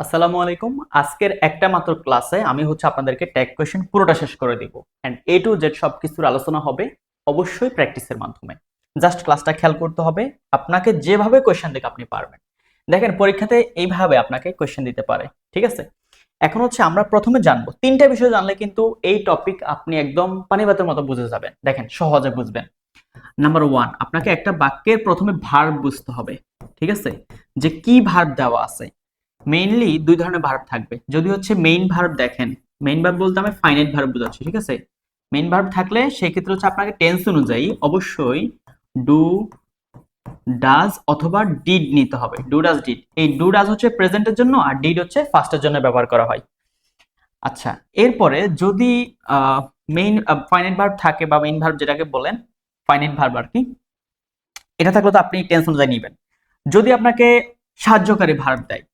আসসালামু আলাইকুম। আজকের একটা মাত্র ক্লাসে আমি আপনাদেরকে ট্যাগ কোয়েশ্চেন পুরোটা শেষ করে দিব এন্ড এ টু জেড সবকিছুর আলোচনা হবে অবশ্যই প্র্যাকটিসের মাধ্যমে। জাস্ট ক্লাসটা খেয়াল করতে হবে, আপনাকে যেভাবে কোয়েশ্চেন দিক আপনি পারবেন। দেখেন পরীক্ষাতে এইভাবে আপনাকে কোয়েশ্চেন দিতে পারে, ঠিক আছে? এখন আমরা প্রথমে জানবো তিনটা বিষয়, জানলে কিন্তু এই টপিক আপনি একদম পানিবাতের মতো বুঝে যাবেন। দেখেন সহজে বুঝবেন। নাম্বার 1, আপনাকে একটা বাক্যের প্রথমে ভার্ব বুঝতে হবে, ঠিক আছে? যে কি ভার্ব দেওয়া আছে। মেইনলি দুই ধরনের ভার্ব থাকবে। যদি মেইন ভার্ব, দেখেন মেইন ভার্ব বলতে আমি ফাইনাইট ভার্ব বোঝাচ্ছি, ঠিক আছে? মেইন ভার্ব থাকলে সেই ক্ষেত্রে আপনাকে টেন্স অনুযায়ী অবশ্যই ডু, ডাজ অথবা ডিড নিতে হবে। Do, does, did. এই ডু, ডাজ প্রেজেন্টের জন্য, আর ডিড ফাস্টের জন্য ব্যবহার করা হয়। আচ্ছা, এরপরে যদি মেইন ফাইনাইট ভার্ব থাকে বা মেইন ভার্ব যেটাকে বলেন ফাইনাইট ভার্ব আর কি, এটা থাকলে তো আপনি টেন্স অনুযায়ী নেবেন। যদি আপনাকে সাহায্যকারী ভার্ব দেয়,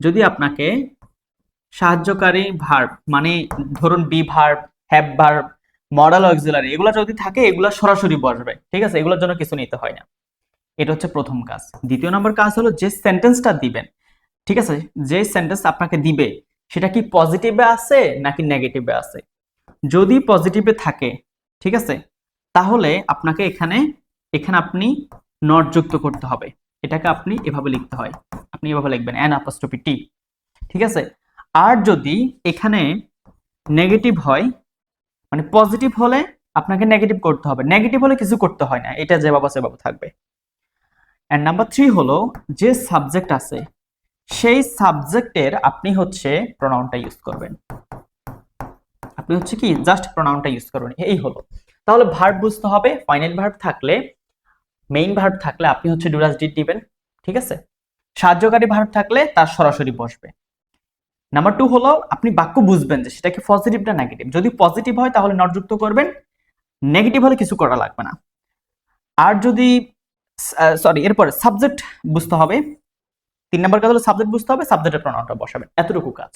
যদি আপনাকে সাহায্যকারী ভার্ব মানে ধরুন be verb, have verb, modal auxiliary, এগুলো যদি থাকে এগুলো সরাসরি বসবে, ঠিক আছে? এগুলোর জন্য কিছু নিতে হয় না। এটা প্রথম কাজ। দ্বিতীয় নম্বর কাজ হলো যে সেন্টেন্সটা দিবেন, ঠিক আছে? যে সেন্টেন্স আপনাকে দিবে সেটা কি পজিটিভে আছে নাকি নেগেটিভে আছে। যদি পজিটিভে থাকে, ঠিক আছে, তাহলে আপনাকে এখানে এখানে আপনি নট যুক্ত করতে হবে। এটাকে আপনি এভাবে লিখতে হয়, আপনি এভাবে লিখবেন অ্যান অ্যাপোস্ট্রফি টি, ঠিক আছে? আর যদি এখানে নেগেটিভ হয়, মানে পজিটিভ হলে আপনাকে নেগেটিভ করতে হবে, নেগেটিভ হলে কিছু করতে হয় না, এটা যেভাবে সেভাবে থাকবে। এন্ড নাম্বার 3 হলো যে সাবজেক্ট আছে সেই সাবজেক্টের আপনি প্রোনাউনটা ইউজ করবেন। আপনি কি জাস্ট প্রোনাউনটা ইউজ করবেন, এই হলো। তাহলে ভার্ব বুঝতে হবে। ফাইনাল ভার্ব থাকলে, মেইন ভার্ব থাকলে আপনি ডু, ডাজ, ডিড দিবেন, ঠিক আছে? সাহায্যকারী ভার্ব থাকলে তার সরাসরি বসবে। নাম্বার 2 হলো আপনি বাক্য বুঝবেন যে সেটা কি পজিটিভ না নেগেটিভ। যদি পজিটিভ হয় তাহলে নট যুক্ত করবেন, নেগেটিভ হলে কিছু করা লাগবে না। আর যদি এরপরে সাবজেক্ট বুঝতে হবে। 3 নাম্বার কাজ হলো সাবজেক্ট বুঝতে হবে, সাবজেক্টের প্রোনাউনটা বসাবেন, এতটুকু কাজ।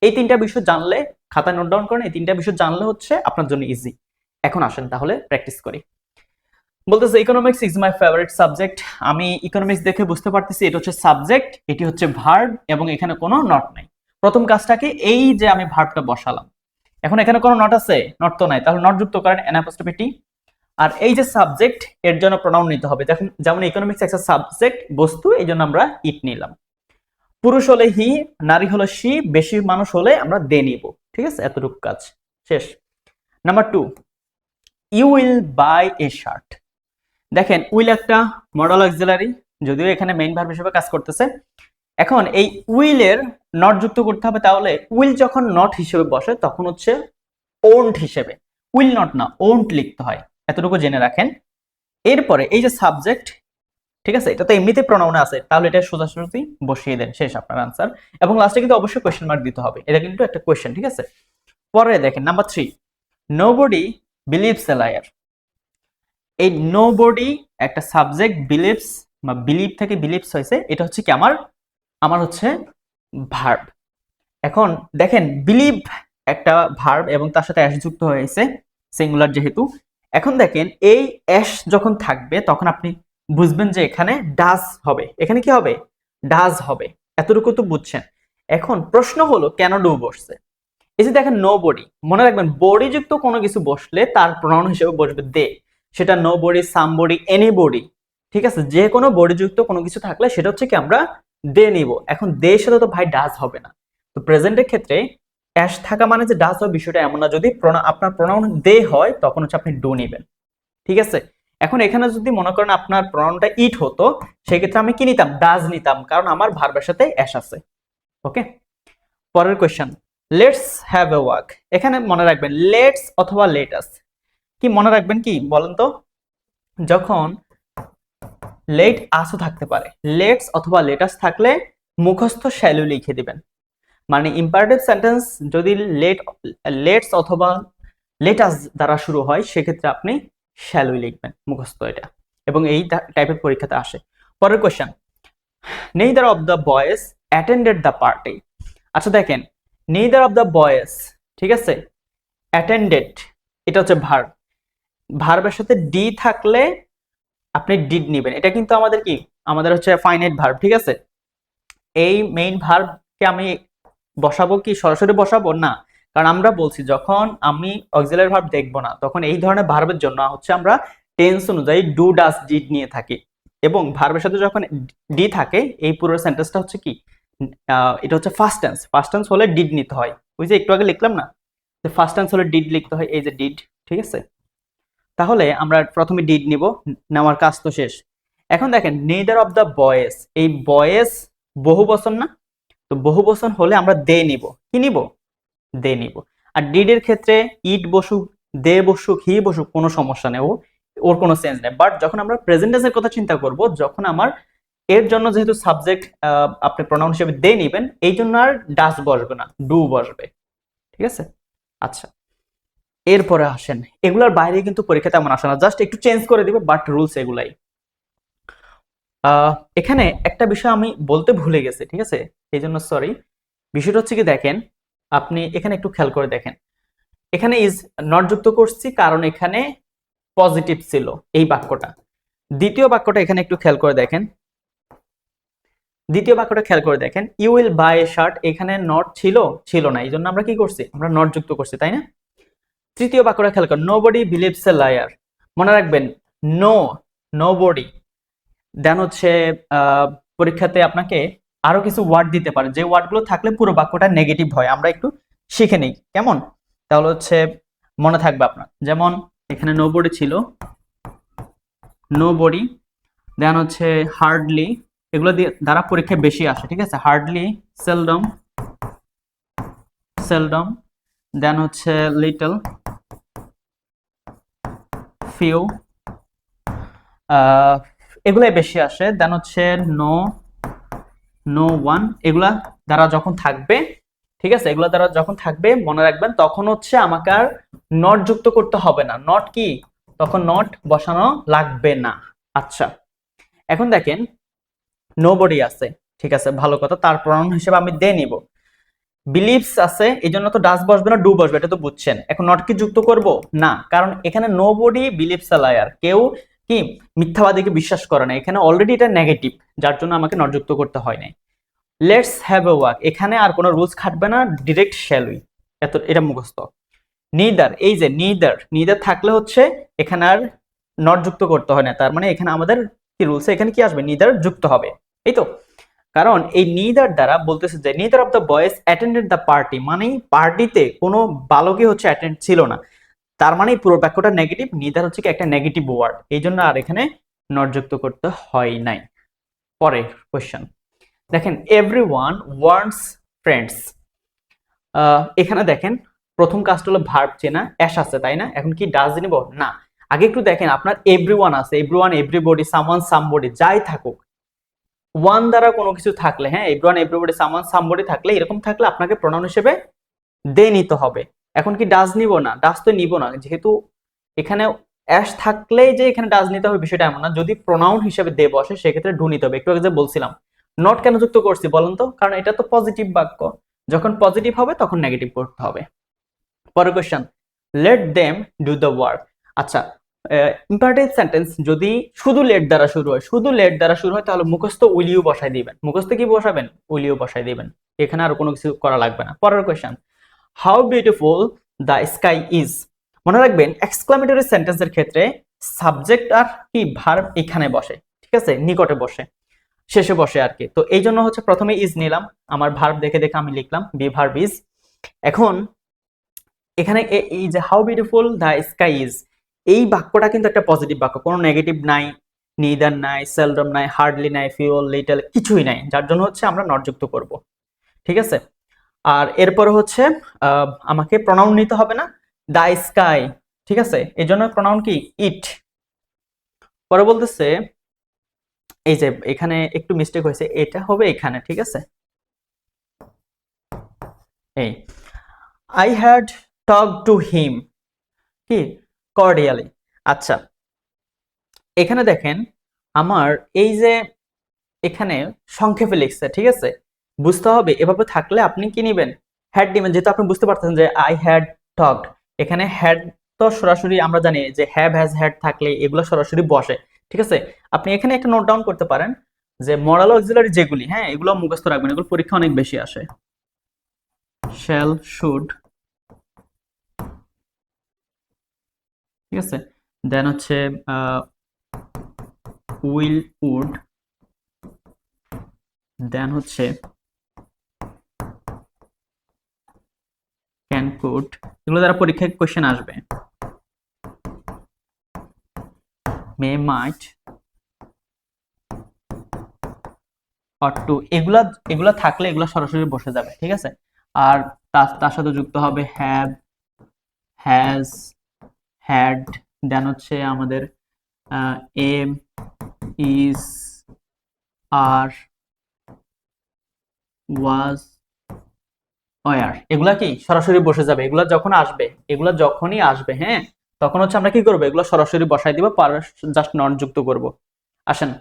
এই তিনটা বিষয় জানলে, খাতায় নোট ডাউন করেন, এই তিনটা বিষয় জানলে আপনার জন্য ইজি। এখন আসেন তাহলে প্র্যাকটিস করি। বলতেছে economics is my favourite subject. আমি ইকোনমিক্স দেখে বুঝতে পারতেছি এটা সাবজেক্ট, এটি ভার্ব এবং এখানে কোনো নট নাই। প্রথম কাজটাকে এই যে আমি ভার্বটা বসালাম। এখন এখানে কোনো নট আছে? নট তো নাই, তাহলে নট যুক্ত করেন অ্যান অ্যাপোস্ট্রফি টি। আর এই যে সাবজেক্ট, এর জন্য প্রোনাউন নিতে হবে। দেখুন যেমন ইকোনমিক্স একটা সাবজেক্ট বস্তু, এই জন্য আমরা ইট নিলাম। পুরুষ হলে হি, নারী হলো শি, বেশি মানুষ হলে আমরা দে নিব, ঠিক আছে? এতটুকু কাজ শেষ। Number 2, you will buy a shirt. দেখেন উইল একটা মডাল অক্সিলারি, যদিও এখানে মেইন ভার্ব হিসেবে কাজ করতেছে। এখন এই উইলের নট যুক্ত করতে হবে। তাহলে উইল যখন নট হিসেবে বসে তখন ওন্ট হিসেবে, উইল নট না ওন্ট লিখতে হয়, এতটুকু জেনে রাখেন। এরপরে এই যে সাবজেক্ট, ঠিক আছে, এটা তো এমনিতে প্রোনাউনে আছে, তাহলে এটা সোজাসুজি বসিয়ে দেন, শেষ আপনার আনসার। এবং লাস্টে কিন্তু অবশ্যই কোশ্চেন মার্ক দিতে হবে, এটা কিন্তু একটা কোশ্চেন, ঠিক আছে? পরে দেখেন number 3, nobody believes a liar. এই নোবডি একটা সাবজেক্ট, বিলিভস বা বিলিভ থেকে বিলিভস হয়েছে, এটা কি আমার আমার ভার্ব। এখন দেখেন বিলিভ একটা ভার্ব এবং তার সাথে অ্যাস যুক্ত হয়েছে, সিঙ্গুলার যেহেতু। এখন দেখেন এই অ্যাস যখন থাকবে তখন আপনি বুঝবেন যে এখানে ডাজ হবে। এখানে কি হবে? ডাজ হবে, এতটুকু তো বুঝছেন। এখন প্রশ্ন হলো কেন ডু বসছে। এই যে দেখেন নো বডি, মনে রাখবেন বডি যুক্ত কোনো কিছু বসলে তার প্রোনাউন হিসেবে বসবে দে। সেটা নো বডি, সাম বডি, এনি বডি, ঠিক আছে? যে কোনো বডি যুক্ত কোনো কিছু থাকলে সেটা কি আমরা দে নিব। এখন দে সাথে তো ভাই ডাজ হবে না। তো প্রেজেন্টের ক্ষেত্রে অ্যাশ থাকা মানে যে ডাজ হবে বিষয়টা এমন না। যদি আপনার প্রোনাউন দে হয় তখন আপনি ডু নেবেন, ঠিক আছে? এখন এখানে যদি মনে করেন আপনার প্রোনাউনটা ইট হতো, সেই ক্ষেত্রে আমি কি নিতাম? ডাজ নিতাম, কারণ আমার ভার্বের সাথে অ্যাশ আছে। ওকে, পরের question, let's have a walk. এখানে মনে রাখবেন লেটস অথবা লেটাস। কি মনে রাখবেন কি বলেন তো? যখন লেট আসও থাকতে পারে, লেটস অথবা লেটাস থাকলে মুখস্থ শ্যালো লিখে দিবেন। মানে ইম্পারেটিভ সেন্টেন্স যদি লেটস অথবা লেটাস দ্বারা শুরু হয় সেক্ষেত্রে আপনি শ্যালো লিখবেন, মুখস্থ এটা। এবং এই টাইপের পরীক্ষাতে আসে। পরের question, neither of the boys attended the party. আচ্ছা দেখেন নেইদার অফ দ্য বয়েজ, ঠিক আছে, অ্যাটেন্ডেড এটা ভার্ব। ভার্বের সাথে ডি থাকলে আপনি ডিড নেবেন। এটা কিন্তু আমাদের কি আমাদের ফাইনাইট ভার্ব, ঠিক আছে? এই মেইন ভার্বকে আমি বসাবো কি সরাসরি বসাবো না, কারণ আমরা বলছি যখন আমি অক্সিলারি ভার্ব দেখবো না তখন এই ধরনের ভার্বের জন্য হচ্ছে আমরা টেন্স অনুযায়ী ডু ডাজ ডিড নিয়ে থাকি, এবং ভার্বের সাথে যখন ডি থাকে এই পুরো সেন্টেন্সটা হচ্ছে কি এটা হচ্ছে ফার্স্ট টেন্স। ফার্স্ট টেন্স হলে ডিড নিতে হয়, ওই যে একটু আগে লিখলাম না যে ফার্স্ট টেন্স হলে ডিড লিখতে হয়, এই যে ডিড। ঠিক আছে, তাহলে আমরা প্রথমে ডিড নিব, নেওয়ার কাজ তো শেষ। এখন দেখেন নেইদার অফ দ্য বয়েজ, এই বয়েজ বহু বচন না, তো বহু বচন হলে আমরা দে নিব, কি নিব, দে নিব। আর ডিড এর ক্ষেত্রে ইট বসুক, দে বসুক, হি বসুক, কোনো সমস্যা নেই, ওর কোনো সেন্স নেই। বাট যখন আমরা প্রেজেন্ট টেন্সের কথা চিন্তা করব, যখন আমার এর জন্য যেহেতু সাবজেক্ট আপনি প্রনাউন হিসেবে দে নিবেন, এই জন্য আর ডাস বসবে না, ডু বসবে। ঠিক আছে, আচ্ছা এরপরে আসেন, এগুলার বাইরে কিন্তু পরীক্ষা তেমন আসে না, জাস্ট একটু চেঞ্জ করে দিবে, বাট রুলস এগুলাই। এখানে একটা বিষয় আমি বলতে ভুলে গেছি, ঠিক আছে, এই জন্য সরি। বিষয়টা হচ্ছে কি, দেখেন আপনি এখানে একটু খেয়াল করে দেখেন, এখানে ইজ নট যুক্ত করছি কারণ এখানে পজিটিভ ছিল এই বাক্যটা। দ্বিতীয় বাক্যটা এখানে একটু খেয়াল করে দেখেন, দ্বিতীয় বাক্যটা খেয়াল করে দেখেন, you will buy a shirt, এখানে নট ছিল, ছিল না, এই জন্য আমরা কি করছি, আমরা নট যুক্ত করছি, তাই না। তৃতীয় বাক্যটা খেয়াল করেন, নোবডি বিলিভস এ লায়ার, মনে রাখবেন নো, নোবডি। দেন হচ্ছে পরীক্ষাতে আপনাকে আরো কিছু ওয়ার্ড দিতে পারে, যে ওয়ার্ডগুলো থাকলে পুরো বাক্যটা নেগেটিভ হয়, আমরা একটু শিখে নিই কেমন, তাহলে হচ্ছে মনে থাকবে আপনার। যেমন এখানে নোবডি ছিল, নোবডি, দেন হচ্ছে হার্ডলি, এগুলো দিয়ে দ্বারা পরীক্ষায় বেশি আসে, ঠিক আছে, হার্ডলি, সেলডম, সেলডম, দেন হচ্ছে লিটল, ফিউ, এগুলাই বেশি আসে। দেন হচ্ছে নো, নো ওয়ান, এগুলা দ্বারা যখন থাকবে, ঠিক আছে, এগুলা দ্বারা যখন থাকবে মনে রাখবেন তখন হচ্ছে আমাকে আর নট যুক্ত করতে হবে না, নট কি, তখন নট বসানো লাগবে না। আচ্ছা এখন দেখেন নোবডি আছে, ঠিক আছে, ভালো কথা, তার প্রনাউন হিসেবে আমি দে নিব। বিলিভস আছে, এই জন্য তো ডাস বসবে না, ডু বসবে, এটা তো বুঝছেন। এখন নট কি যুক্ত করব না, কারণ এখানে নোবডি বিলিভস আ লায়ার, কেউ কি মিথ্যাবাদীকে বিশ্বাস করে না, এখানে অলরেডি এটা নেগেটিভ, যার জন্য আমাকে নট যুক্ত করতে হয় নাই। লেটস হ্যাভ এ ওয়াক, এখানে আর কোনো রুলস খাটবে না, ডিরেক্ট শ্যাল উই, এত এটা মুখস্থ। নিদার, এই যে নিদার, নিদার থাকলে হচ্ছে এখানে আর নট যুক্ত করতে হয় না, তার মানে এখানে আমাদের কি রুলস, এখানে কি আসবে, নিদার যুক্ত হবে, এই তো। কারণ এই নিদার দ্বারা বলতেছে যে neither of the boys attended the party, মানে পার্টিতে কোনো বালকই হচ্ছে অ্যাটেন্ড ছিল না, তার মানে পুরো বাক্যটা নেগেটিভ, নিদার হচ্ছে কি একটা নেগেটিভ ওয়ার্ড, এই জন্য আর এখানে নট যুক্ত করতে হয় নাই। পরে কোশ্চেন দেখেন, এভরিওয়ান ওয়ান্টস ফ্রেন্ডস, এখানে দেখেন প্রথম কাজটা হলো ভার্ব চেনা, অ্যাশ আছে তাই না, এখন কি ডাজ নিব না, আগে একটু দেখেন আপনার এভরিওয়ান আছে, এভরিওয়ান, এভরিবডি, সামওয়ান, সামবডি, যাই থাকুক, ওয়ান দ্বারা কোনো কিছু থাকলে, হ্যাঁ এভরিওয়ান, এভরিবডি, সামওয়ান, সামবডি থাকলে, এরকম থাকলে আপনাকে প্রনাউন হিসেবে দে নিতে হবে। এখন কি ডাজ নিব না, ডাজ তো নিব না, যেহেতু এখানে অ্যাশ থাকলেই যে এখানে ডাজ নিতে হবে বিষয়টা এমন না, যদি প্রনাউন হিসেবে দে বসে সেক্ষেত্রে ডু নিতে হবে। একটু আগে যে বলছিলাম নট কেন যুক্ত করছি বলেন তো, কারণ এটা তো পজিটিভ বাক্য, যখন পজিটিভ হবে তখন নেগেটিভ করতে হবে। পরের question, let them do the work. আচ্ছা ইম্পারেটিভ সেন্টেন্স যদি শুধু লেট দ্বারা শুরু হয়, শুধু লেট দ্বারা শুরু হয়, তাহলে মুখস্থ উইল ইউ বসাই দিবেন, মুখস্থ কি বসাবেন, উইল ইউ বসাই দিবেন, এখানে আর কোনো কিছু করা লাগবে না। পরের question, how beautiful the sky is, মনে রাখবেন এক্সক্লামেটরি সেন্টেন্সের ক্ষেত্রে সাবজেক্ট আর কি ভার্ব এখানে বসে, ঠিক আছে, নিকটে বসে, শেষে বসে আর কি, তো এই জন্য হচ্ছে প্রথমে ইজ নিলাম, আমার ভার্ব দেখে দেখে আমি লিখলাম বি ভার্ব ইজ। এখন এখানে এই যে how beautiful the sky is, এই বাক্যটা কিন্তু একটা পজিটিভ বাক্য, কোনো নেগেটিভ নাই, নিদার নাই, সেলডম নাই, হার্ডলি নাই, ফিউল, লিটল, কিছুই নাই, যার জন্য হচ্ছে আমরা নট যুক্ত করব, ঠিক আছে। আর এরপরে হচ্ছে আমাকে প্রনাউন নিতে হবে না, দ্য স্কাই, ঠিক আছে, এই জন্য প্রনাউন কি ইট। পরে বলতেছে এই যে এখানে একটু মিস্টেক হয়েছে, এটা হবে এখানে, ঠিক আছে, এই I had talk to him, কি কর্ডিয়ালি। আচ্ছা এখানে দেখেন আমার এই যে এখানে সংক্ষেপে লিখছে, ঠিক আছে, বুঝতে হবে, এভাবে থাকলে আপনি কি নিবেন, হ্যাড নিবেন, যেহেতু আপনি বুঝতে পারতেছেন যে আই হ্যাড টকড, এখানে হ্যাড তো সরাসরি আমরা জানি যে হ্যাভ হ্যাজ হ্যাড থাকলে এগুলো সরাসরি বসে, ঠিক আছে। আপনি এখানে একটা নোট ডাউন করতে পারেন, যে মডাল অক্সিলারি যেগুলি, হ্যাঁ, এগুলো মুখস্থ রাখবেন, এগুলো পরীক্ষা অনেক বেশি আসে। শ্যাল, শুড, ঠিক আছে, দেন হচ্ছে উইল, উড, দেন হচ্ছে ক্যান, কুড, এগুলো দ্বারা পরীক্ষায় কোশ্চেন আসবে। মে, মাইট, অর টু, এগুলা এগুলা থাকলে এগুলা সরাসরি বসে যাবে, ঠিক আছে। আর তার সাথে যুক্ত হবে হ্যাভ, হ্যাজ, হ্যাড, দেন হচ্ছে আমাদের am, is, are, was, were, এগুলা কি সরাসরি বসে যাবে। এগুলা যখন আসবে, এগুলা যখনই আসবে, হ্যাঁ, তখন হচ্ছে আমরা কি করবো, এগুলো সরাসরি বসাই দিব, জাস্ট নট যুক্ত করব। আসেন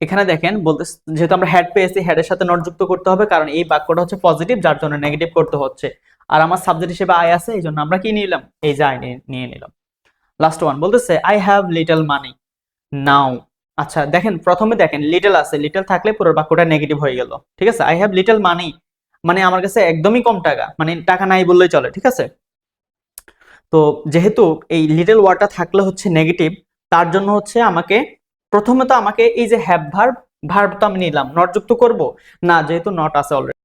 এখানে দেখেন, বলতে যেহেতু আমরা হ্যাড পেয়েছি, হেডের সাথে নট যুক্ত করতে হবে, কারণ এই বাক্যটা হচ্ছে পজিটিভ, যার জন্য নেগেটিভ করতে হচ্ছে। আর আমার সাবজেক্ট হিসেবে আই আছে, এই জন্য আমরা কি নিলাম, এই যে আই নিয়ে নিলাম। লাস্ট ওয়ান বলতেছে আই হ্যাভ লিটল মানি নাও। আচ্ছা দেখেন, প্রথমে দেখেন লিটল আছে, লিটল থাকলে পুরো বাক্যটা নেগেটিভ হয়ে গেল, ঠিক আছে। আই হ্যাভ লিটল মানি মানে আমার কাছে একদমই কম টাকা, মানে টাকা নাই বললেই চলে, ঠিক আছে। তো যেহেতু এই লিটল ওয়ার্ডটা থাকলে হচ্ছে নেগেটিভ, তার জন্য হচ্ছে আমাকে প্রথমে তো আমাকে এই যে হ্যাভ ভার্ব, ভার্ব তো আমি নিলাম, নট যুক্ত করব না, যেহেতু নট আছে অলরেডি।